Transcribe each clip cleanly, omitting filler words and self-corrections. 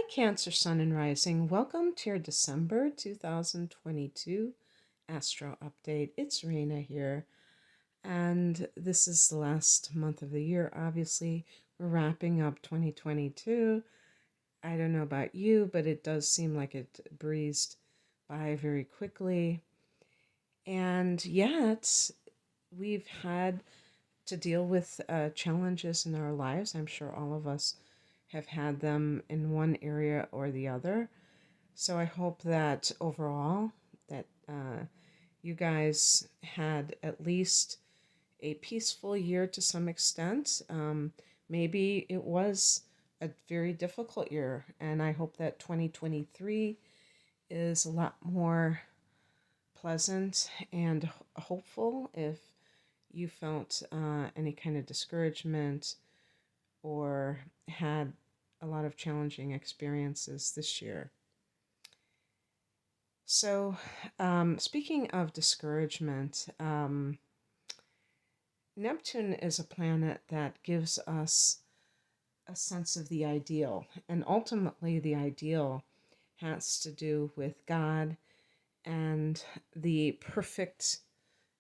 Hi, Cancer Sun and Rising. Welcome to your December 2022 Astro Update. It's Raina here, and this is the last month of the year. Obviously, we're wrapping up 2022. I don't know about you, but it does seem like it breezed by very quickly. And yet, we've had to deal with challenges in our lives. I'm sure all of us have had them in one area or the other. So I hope that overall that you guys had at least a peaceful year to some extent. Maybe it was a very difficult year, and I hope that 2023 is a lot more pleasant and hopeful. If you felt any kind of discouragement or had a lot of challenging experiences this year. So, speaking of discouragement, Neptune is a planet that gives us a sense of the ideal, and ultimately, the ideal has to do with God and the perfect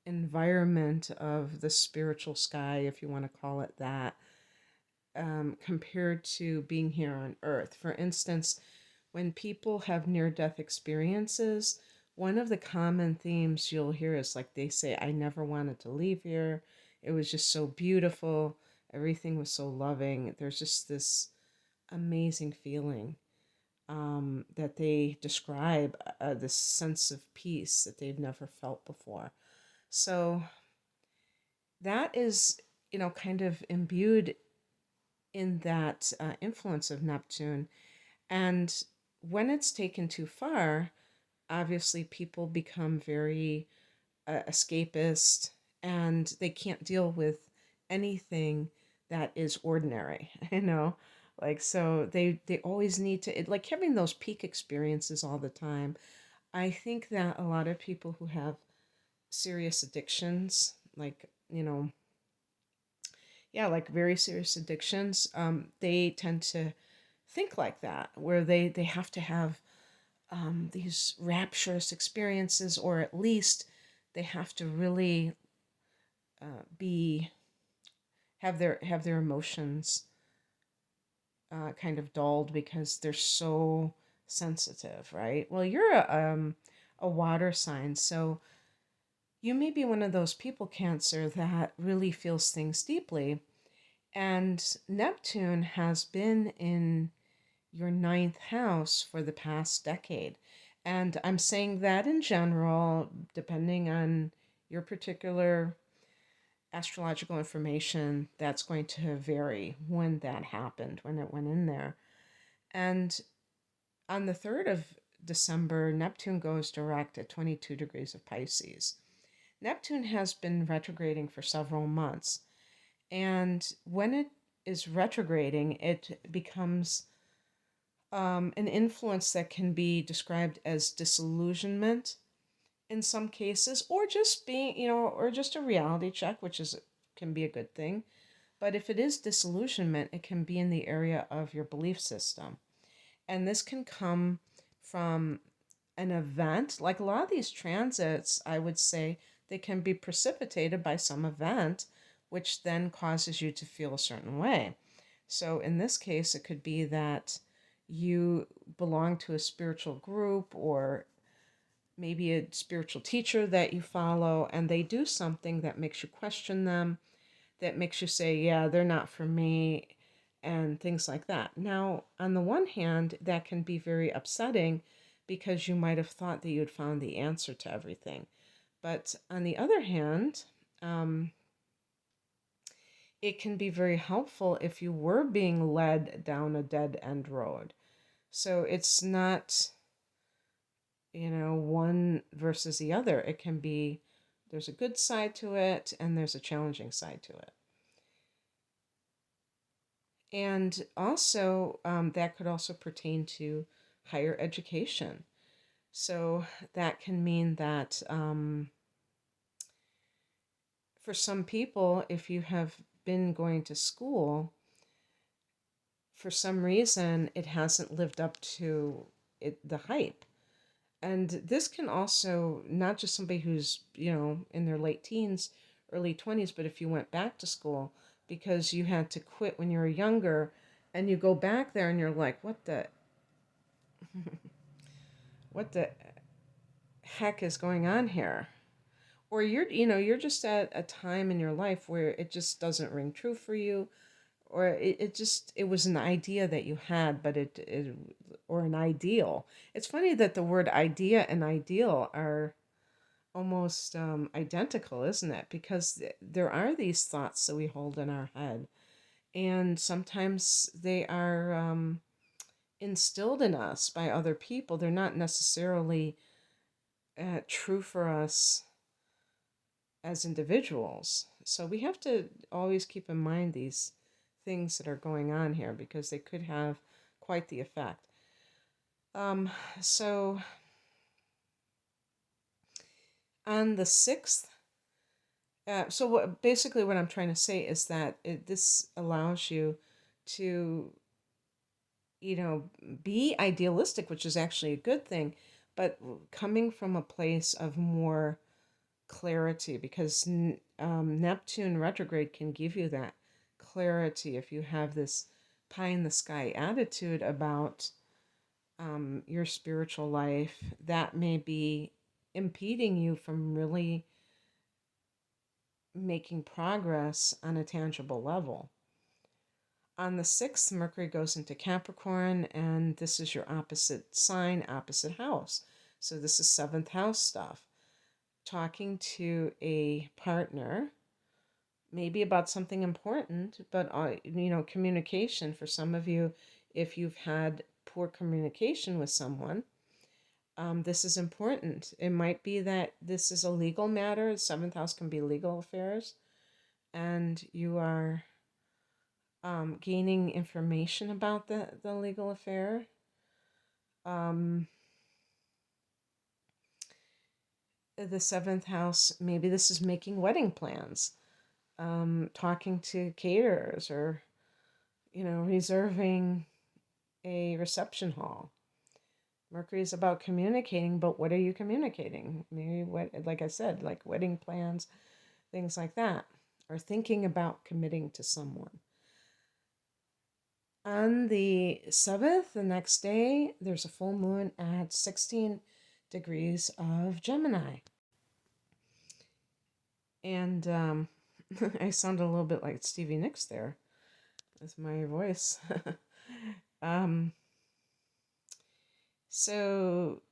environment of the spiritual sky, if you want to call it that, compared to being here on Earth. For instance, when people have near death experiences, one of the common themes you'll hear is like they say, I never wanted to leave here. It was just so beautiful. Everything was so loving. There's just this amazing feeling that they describe, this sense of peace that they've never felt before. So that is, kind of imbued in that influence of Neptune. And when it's taken too far, obviously people become very escapist and they can't deal with anything that is ordinary, like so they always need to like having those peak experiences all the time. I think that a lot of people who have serious addictions, like, yeah, like very serious addictions, they tend to think like that, where they have to have these rapturous experiences, or at least they have to really be have their emotions kind of dulled because they're so sensitive, right? Well, you're a water sign, so you may be one of those people, Cancer, that really feels things deeply. And Neptune has been in your ninth house for the past decade. And I'm saying that in general, depending on your particular astrological information, that's going to vary when that happened, when it went in there. And on the 3rd of December, Neptune goes direct at 22 degrees of Pisces. Neptune has been retrograding for several months. And when it is retrograding, it becomes an influence that can be described as disillusionment in some cases, or just being, or just a reality check, which is can be a good thing. But if it is disillusionment, it can be in the area of your belief system. And this can come from an event. Like a lot of these transits, I would say they can be precipitated by some event, which then causes you to feel a certain way. So in this case, it could be that you belong to a spiritual group, or maybe a spiritual teacher that you follow, and they do something that makes you question them, that makes you say, yeah, they're not for me, and things like that. Now, on the one hand, that can be very upsetting because you might have thought that you had found the answer to everything. But on the other hand, it can be very helpful if you were being led down a dead end road. So it's not, one versus the other. It can be, there's a good side to it and there's a challenging side to it. And also, that could also pertain to higher education. So that can mean that for some people, if you have been going to school for some reason it hasn't lived up to the hype. And this can also, not just somebody who's, in their late teens, early 20s, but if you went back to school because you had to quit when you were younger and you go back there and you're like, what the heck is going on here? Or you're just at a time in your life where it just doesn't ring true for you, or it was an idea that you had, but it or an ideal. It's funny that the word idea and ideal are almost identical, isn't it? Because there are these thoughts that we hold in our head, and sometimes they are instilled in us by other people. They're not necessarily true for us as individuals. So we have to always keep in mind these things that are going on here because they could have quite the effect. Um, so on the 6th, basically what I'm trying to say is that this allows you to, you know, be idealistic, which is actually a good thing, but coming from a place of more clarity, because Neptune retrograde can give you that clarity if you have this pie in the sky attitude about your spiritual life that may be impeding you from really making progress on a tangible level. On the 6th, Mercury goes into Capricorn, and this is your opposite sign, opposite house. So this is 7th house stuff. Talking to a partner, maybe about something important, but communication for some of you, if you've had poor communication with someone, this is important. It might be that this is a legal matter. 7th house can be legal affairs, and you are gaining information about the legal affair. The 7th house, maybe this is making wedding plans, talking to caterers, or reserving a reception hall. Mercury is about communicating, but what are you communicating? Maybe like I said, like wedding plans, things like that, or thinking about committing to someone. On the 7th, the next day, there's a full moon at 16 degrees of Gemini. And I sounded a little bit like Stevie Nicks there with my voice. um, so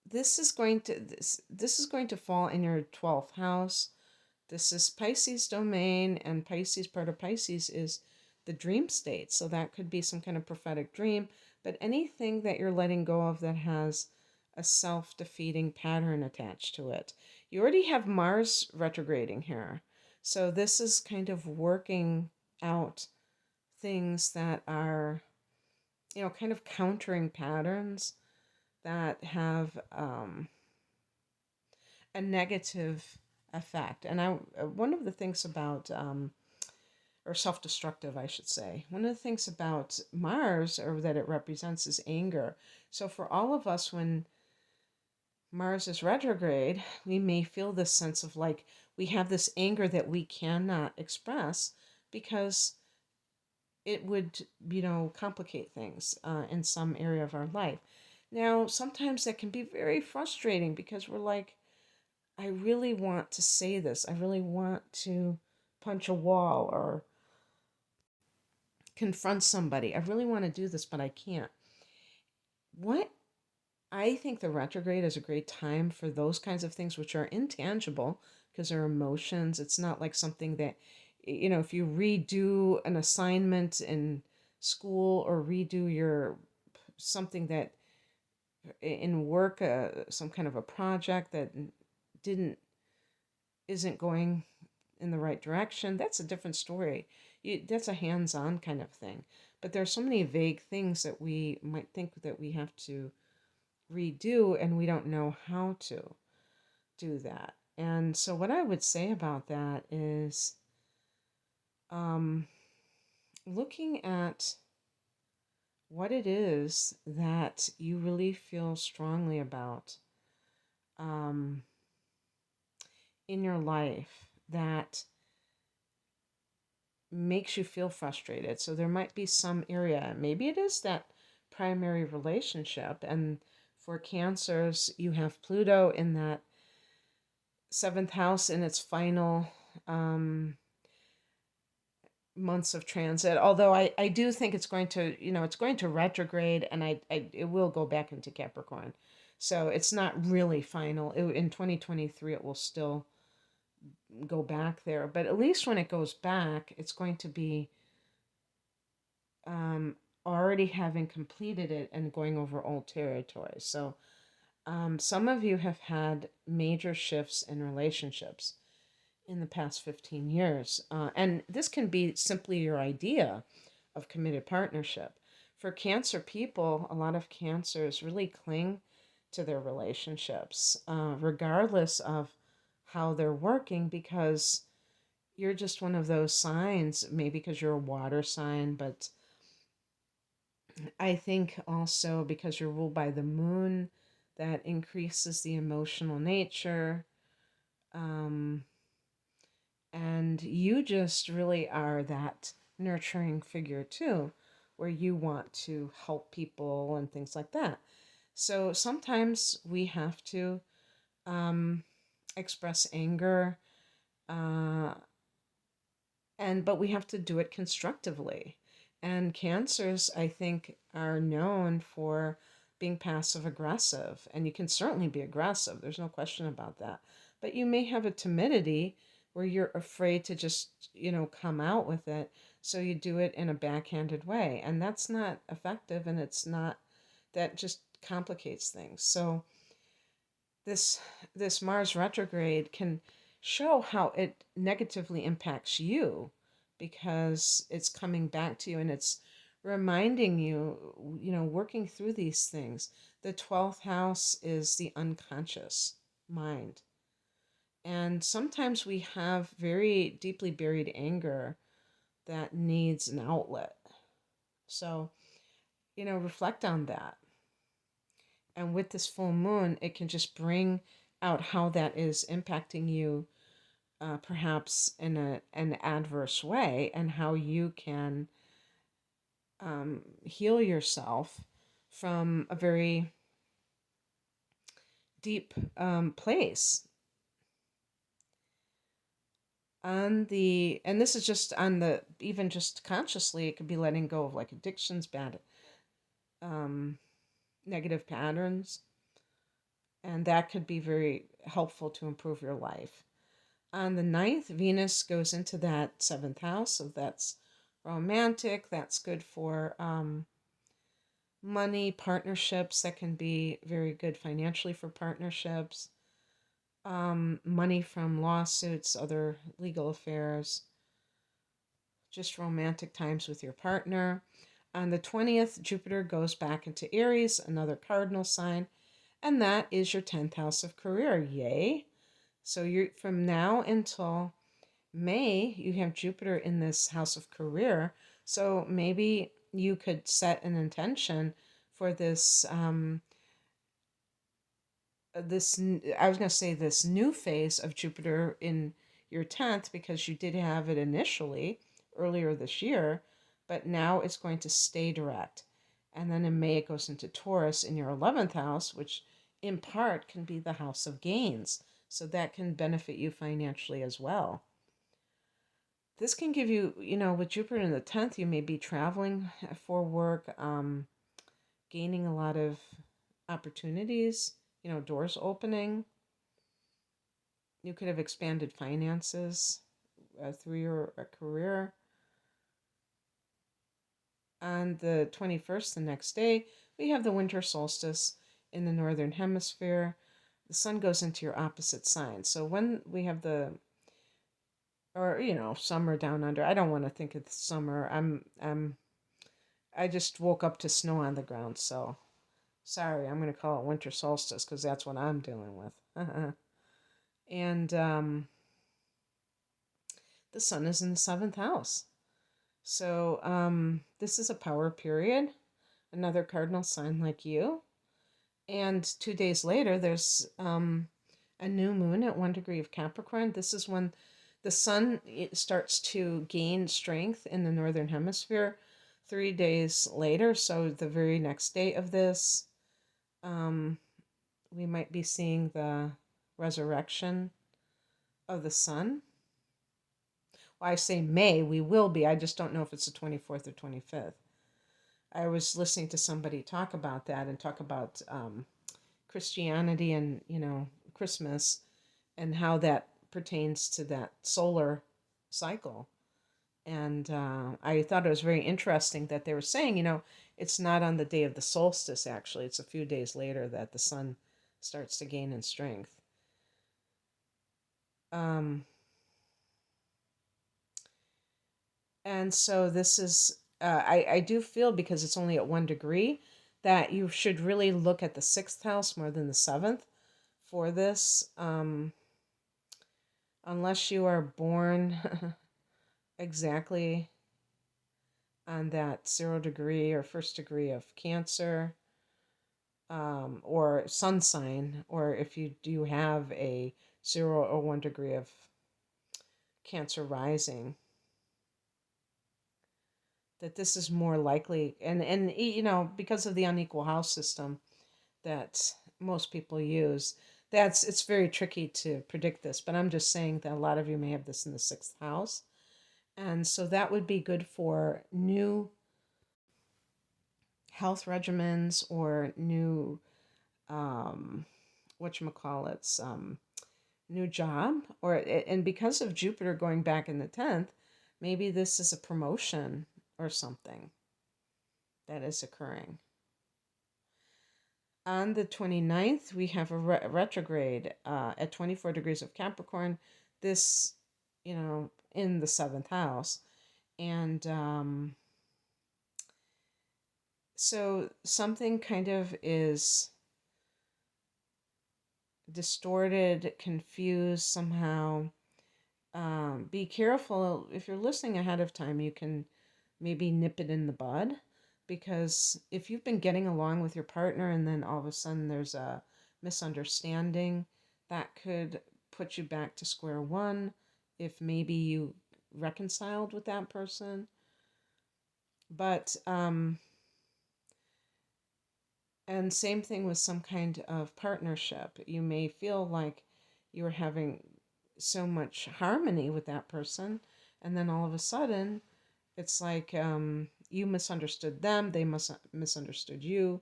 this is going to fall in your 12th house. This is Pisces domain, and Pisces, part of Pisces is the dream state. So that could be some kind of prophetic dream, but anything that you're letting go of that has a self-defeating pattern attached to it. You already have Mars retrograding here. So this is kind of working out things that are, kind of countering patterns that have a negative effect. And one of the things about, or self-destructive, I should say, one of the things about Mars, or that it represents, is anger. So for all of us, when Mars is retrograde, we may feel this sense of like we have this anger that we cannot express because it would, complicate things in some area of our life. Now, sometimes that can be very frustrating because we're like, I really want to say this. I really want to punch a wall or confront somebody. I really want to do this, but I can't. What I think the retrograde is a great time for those kinds of things, which are intangible because they're emotions. It's not like something that, if you redo an assignment in school or redo your something that in work, some kind of a project that didn't isn't going in the right direction, that's a different story. That's a hands-on kind of thing. But there's so many vague things that we might think that we have to redo, and we don't know how to do that. And so what I would say about that is looking at what it is that you really feel strongly about um, in your life that makes you feel frustrated. So there might be some area, maybe it is that primary relationship. And for cancers, you have Pluto in that seventh house in its final um, months of transit. Although I do think it's going to, it's going to retrograde, and it will go back into Capricorn. So it's not really final. In 2023, it will still go back there. But at least when it goes back, it's going to be um, already having completed it and going over old territory. So some of you have had major shifts in relationships in the past 15 years. And this can be simply your idea of committed partnership. For Cancer people, a lot of Cancers really cling to their relationships, regardless of how they're working, because you're just one of those signs, maybe because you're a water sign, but I think also because you're ruled by the moon, that increases the emotional nature. Um, and you just really are that nurturing figure too, where you want to help people and things like that. So sometimes we have to um, express anger, uh, but we have to do it constructively. And Cancers, I think, are known for being passive aggressive, and you can certainly be aggressive. There's no question about that. But you may have a timidity where you're afraid to just, come out with it. So you do it in a backhanded way, and that's not effective, and that just complicates things. So this this Mars retrograde can show how it negatively impacts you, because it's coming back to you and it's reminding you, working through these things. The 12th house is the unconscious mind. And sometimes we have very deeply buried anger that needs an outlet. So, reflect on that. And with this full moon, it can just bring out how that is impacting you, perhaps in an adverse way, and how you can heal yourself from a very deep place. And this is just on the, even just consciously, it could be letting go of like addictions, bad um, negative patterns, and that could be very helpful to improve your life. On the ninth, Venus goes into that seventh house, so that's romantic. That's good for money, partnerships. That can be very good financially for partnerships. Money from lawsuits, other legal affairs, just romantic times with your partner. On the 20th, Jupiter goes back into Aries, another cardinal sign, and that is your 10th house of career. Yay! So you're from now until May, you have Jupiter in this house of career. So maybe you could set an intention for this I was going to say this new phase of Jupiter in your 10th, because you did have it initially earlier this year, but now it's going to stay direct. And then in May it goes into Taurus in your 11th house, which in part can be the house of gains. So that can benefit you financially as well. This can give you, with Jupiter in the 10th, you may be traveling for work, gaining a lot of opportunities, doors opening. You could have expanded finances through your career. On the 21st, the next day, we have the winter solstice in the northern hemisphere. The sun goes into your opposite sign. So when we have summer down under, I don't want to think of summer. I just woke up to snow on the ground, so sorry, I'm going to call it winter solstice because that's what I'm dealing with. And the sun is in the seventh house. So this is a power period another cardinal sign like you. And 2 days later, there's a new moon at 1 degree of Capricorn. This is when the sun starts to gain strength in the northern hemisphere. 3 days later, so the very next day of this, um, we might be seeing the resurrection of the sun. Well, I say may, we will be. I just don't know if it's the 24th or 25th. I was listening to somebody talk about that and talk about Christianity and, Christmas and how that pertains to that solar cycle. And I thought it was very interesting that they were saying, it's not on the day of the solstice, actually. It's a few days later that the sun starts to gain in strength. And so this is, I do feel, because it's only at 1 degree, that you should really look at the sixth house more than the seventh for this. Unless you are born exactly on that 0 degree or first degree of Cancer, or sun sign, or if you do have a 0 or 1 degree of Cancer rising, that this is more likely, and because of the unequal house system that most people use, it's very tricky to predict this, but I'm just saying that a lot of you may have this in the sixth house. And so that would be good for new health regimens or new, whatchamacallits, new job. And because of Jupiter going back in the 10th, maybe this is a promotion or something that is occurring. On the 29th, we have a retrograde at 24 degrees of Capricorn. This, in the seventh house. And so something kind of is distorted, confused somehow. Be careful. If you're listening ahead of time, you can maybe nip it in the bud. Because if you've been getting along with your partner and then all of a sudden there's a misunderstanding, that could put you back to square one if maybe you reconciled with that person. But, and same thing with some kind of partnership. You may feel like you're having so much harmony with that person, and then all of a sudden, it's like you misunderstood them, they misunderstood you.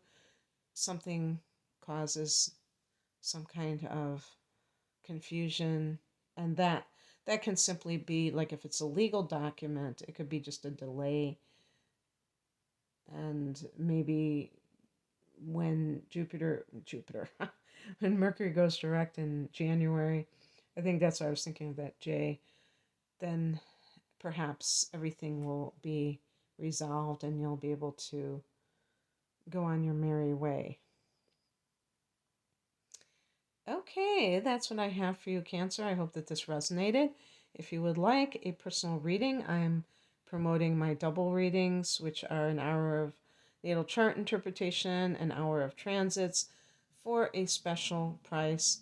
Something causes some kind of confusion, and that can simply be, like, if it's a legal document, it could be just a delay. And maybe when when Mercury goes direct in January, I think that's why I was thinking of that J, then perhaps everything will be resolved and you'll be able to go on your merry way. Okay, that's what I have for you, Cancer. I hope that this resonated. If you would like a personal reading, I'm promoting my double readings, which are an hour of natal chart interpretation, an hour of transits, for a special price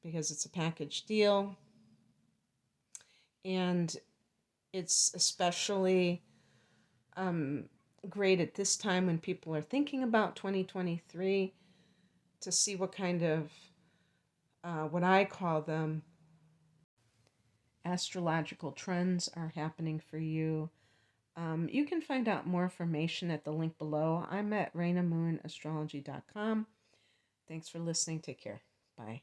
because it's a package deal. And it's especially great at this time when people are thinking about 2023 to see what kind of, what I call them, astrological trends are happening for you. You can find out more information at the link below. I'm at rainamoonastrology.com. Thanks for listening. Take care. Bye.